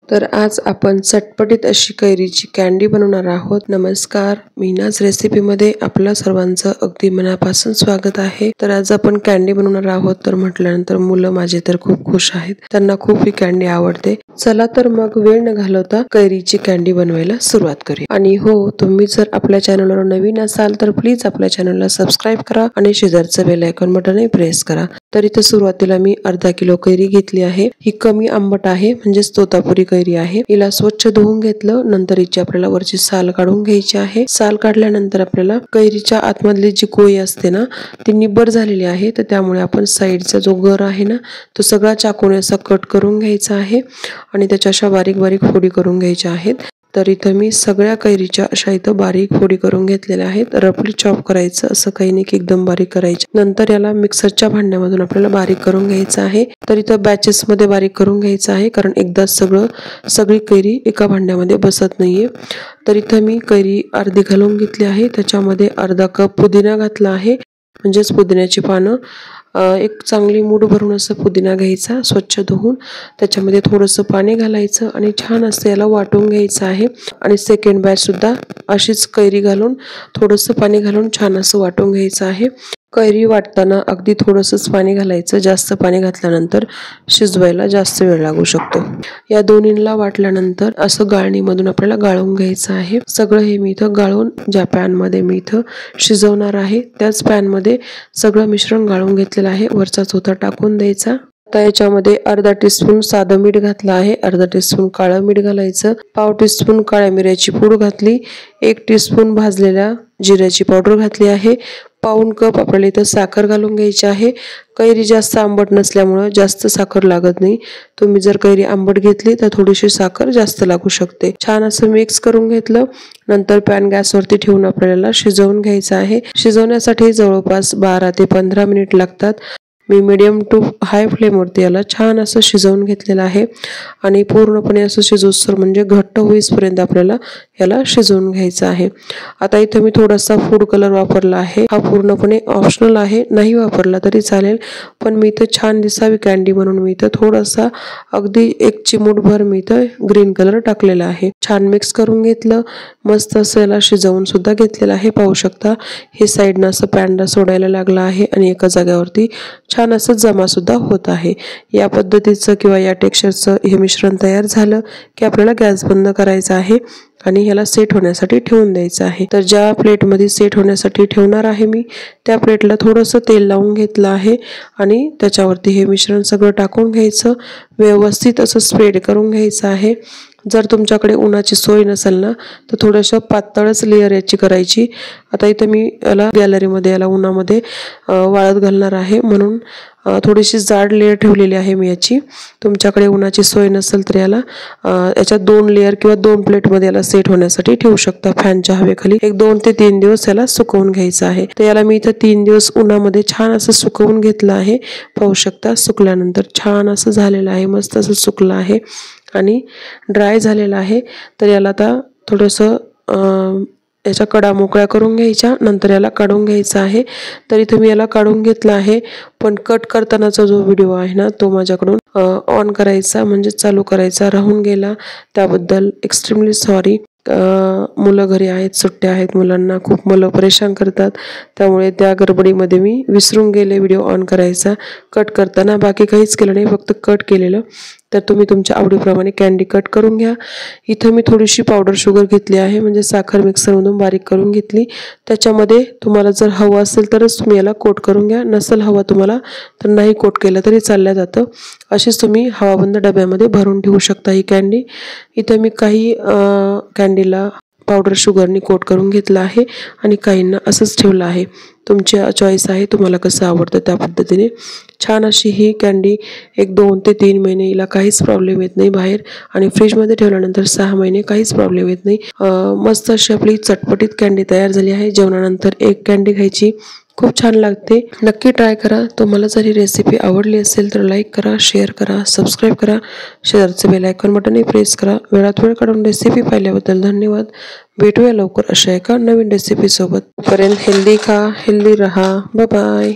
तर आज आपण चटपटीत अशी कैरीची कँडी बनवणार आहोत। नमस्कार, मीनाज रेसिपीमध्ये आपल्या सर्वांचं अगदी मनापासून स्वागत आहे। तर आज आपण कँडी बनवणार आहोत। तर म्हटल्यानंतर मुलं माझे तर खूप खुश आहेत, त्यांना खूप ही कँडी आवडते। चला तर मग वेळ न घालवता कैरीची कँडी बनवायला सुरुवात करूया। आणि हो, तुम्ही जर आपल्या चॅनलवर नवीन असाल तर प्लीज आपल्या चॅनलला सबस्क्राईब करा आणि शेजारचं बेल आयकॉन बटन प्रेस करा। तर इथे सुरुवातीला मी अर्धा किलो कैरी घेतली आहे। ही कमी आंबट आहे, म्हणजे तोतापुरी कैरी आहे। हिला स्वच्छ धुवून घेतलं, नंतर हिची आपल्याला वरची साल काढून घ्यायची आहे। साल काढल्यानंतर आपल्याला कैरीच्या आतमधली जी कोई असते ना, ती निब्बर झालेली आहे, तर त्यामुळे आपण साईडचा जो गर आहे ना, तो सगळा चाकूने असा कट करून घ्यायचा आहे आणि त्याच्या अशा बारीक बारीक फोडी करून घ्यायच्या आहेत। तर इथं मी सगळ्या कैरीच्या अशा इथं बारीक फोडी करून घेतलेल्या आहेत। रफली चॉप करायचं, असं काही नाही की एकदम बारीक करायचं। नंतर याला मिक्सरच्या भांड्यामधून आपल्याला बारीक करून घ्यायचं आहे। तर इथं बॅचेस मध्ये बारीक करून घ्यायचं आहे, कारण एकदाच सगळी कैरी एका भांड्यामध्ये बसत नाहीये। तर इथं मी कैरी अर्धी घालून घेतली आहे। त्याच्यामध्ये अर्धा कप पुदिना घातला आहे, म्हणजेच पुदिन्याची पानं। एक चांगली मूठ भरून असं पुदिना घ्यायचा, स्वच्छ धुवून त्याच्यामध्ये थोडंसं पाणी घालायचं आणि छान असं याला वाटून घ्यायचं आहे। आणि सेकंड बॅच सुद्धा अशीच कैरी घालून थोडंसं पाणी घालून छान असं वाटून घ्यायचं आहे। कैरी वाटताना अगदी थोडंसंच पाणी घालायचं, जास्त पाणी घातल्यानंतर शिजवायला जास्त वेळ लागू शकतो। या दोन्हींना वाटल्यानंतर असं गाळणीमधून आपल्याला गाळून घ्यायचं आहे। सगळं हे मी इथं गाळून ज्या पॅन मध्ये मी इथं शिजवणार आहे त्याच पॅन मध्ये सगळं मिश्रण गाळून घेतलेलं आहे। वरचा चोथा टाकून द्यायचा। आता याच्यामध्ये अर्धा टीस्पून साधं मीठ घातलं आहे, अर्धा टीस्पून काळं मीठ घालायचं, पाव टीस्पून काळ्या मिऱ्याची पूड घातली, 1 टीस्पून भाजलेल्या जिऱ्याची पावडर घातली आहे, पाऊण कप आपल्याला इथं साखर घालून घ्यायची आहे। कैरी जास्त आंबट नसल्यामुळे जास्त साखर लागत नाही। तुम्ही जर कैरी आंबट घेतली तर थोडीशी साखर जास्त लागू शकते। छान असं मिक्स करून घेतलं, नंतर पॅन गॅसवरती ठेवून आपल्याला शिजवून घ्यायचं आहे। शिजवण्यासाठी जवळपास 12 ते 15 मिनिट लागतात। मी मीडियम टू हाय फ्लेमवरती याला छान असं शिजवून घेतलेलं आहे आणि पूर्णपणे असं शिजूसर म्हणजे घट्ट होईपर्यंत आपल्याला याला शिजवून घ्यायचं आहे। आता इथं मी थोडासा फूड कलर वापरला आहे, हा पूर्णपणे ऑप्शनल आहे, नाही वापरला तरी चालेल, पण मी इथं छान दिसावी कँडी म्हणून मी इथं थोडासा अगदी 1 चिमूटभर मी इथं ग्रीन कलर टाकलेला आहे। छान मिक्स करून घेतलं, मस्त असं याला शिजवून सुद्धा घेतलेलं आहे। पाहू शकता हे साईडनं असं पॅनला सोडायला लागलं आहे आणि एका जागेवरती छान असं जमा सुद्धा होत आहे। या पद्धतीचं किंवा या टेक्स्चरचं हे मिश्रण तयार झालं की आपल्याला गॅस बंद करायचा आहे आणि ह्याला सेट होण्यासाठी ठेवून द्यायचं आहे। तर ज्या प्लेटमध्ये सेट होण्यासाठी ठेवणार आहे मी, त्या प्लेटला थोडंसं तेल लावून घेतलं आहे आणि त्याच्यावरती हे मिश्रण सगळं टाकून घ्यायचं, व्यवस्थित असं स्प्रेड करून घ्यायचं आहे। जर तुमच्याकडे उन्हाची सोय नसेल ना, तर थोडंसं पातळच लेअर याची करायची। आता इथं मी याला गॅलरीमध्ये याला उन्हामध्ये वाळत घालणार आहे, म्हणून थोडीशी जाड लेअर ठेवलेली आहे मी याची। तुमच्याकडे उन्हाची सोय नसेल तर याला याच्यात 2 लेअर किंवा 2 प्लेटमध्ये याला सेट होण्यासाठी ठेवू शकता फॅनच्या हवेखाली। एक 2 ते 3 दिवस याला सुकवून घ्यायचं आहे। तर याला मी इथं 3 दिवस उन्हामध्ये छान असं सुकवून घेतलं आहे। पाहू शकता सुकल्यानंतर छान असं झालेलं आहे, मस्त असं सुकलं आहे आणि ड्राय झालेला आहे। तर याला आता थोडंसं याच्या कडा मोकळ्या करून घ्यायच्या, नंतर याला काढून घ्यायचं आहे। तर इथे मी याला काढून घेतलं आहे, पण कट करतानाचा जो व्हिडिओ आहे ना, तो माझ्याकडून ऑन करायचा म्हणजे चालू करायचा राहून गेला, त्याबद्दल एक्स्ट्रीमली सॉरी। मुलं घरी आहेत, सुट्ट्या आहेत, मुलांना खूप मुलं परेशान करतात, त्यामुळे त्या गडबडीमध्ये मी विसरून गेले व्हिडिओ ऑन करायचा। कट करताना बाकी काहीच केलं नाही, फक्त कट केलेलं। तर तुम्ही तुमच्या आवडीप्रमाणे कँडी कट करून घ्या। इथं मी थोडीशी पावडर शुगर घेतली आहे, म्हणजे साखर मिक्सरमधून बारीक करून घेतली। त्याच्यामध्ये तुम्हाला जर हवं असेल तरच तुम्ही याला कोट करून घ्या, नसेल हवं तुम्हाला तर नाही कोट केलं तरी चाललं जातं। अशीच तुम्ही हवाबंद डब्यामध्ये भरून ठेवू शकता ही कँडी। इथं मी काही कँडीला पावडर शुगरनी कोट करून घेतलं आहे आणि काहींना असंच ठेवलं आहे। तुमच्या चॉईस आहे, तुम्हाला कसं आवडतं त्या पद्धतीने। छान अशी ही कँडी 1 2 ते 3 महिने हिला काहीच प्रॉब्लेम येत नाही बाहेर, आणि फ्रीजमध्ये ठेवल्यानंतर 6 महिने काहीच प्रॉब्लेम येत नाही। मस्त अशी आपली चटपटीत कँडी तयार झाली आहे। जेवणानंतर एक कँडी खायची, खूप छान लागते, नक्की ट्राय करा। तुम्हाला जर ही रेसिपी आवडली असेल तर लाईक करा, शेअर करा, सबस्क्राईब करा, शेजारचं बेल आयकॉन बटनही प्रेस करा। वेळात वेळ काढून रेसिपी पाहिल्याबद्दल धन्यवाद। भेटूया लवकर अशा एका नवीन रेसिपी सोबत। तोपर्यंत हेल्दी खा, हेल्दी रहा, बाय बाय।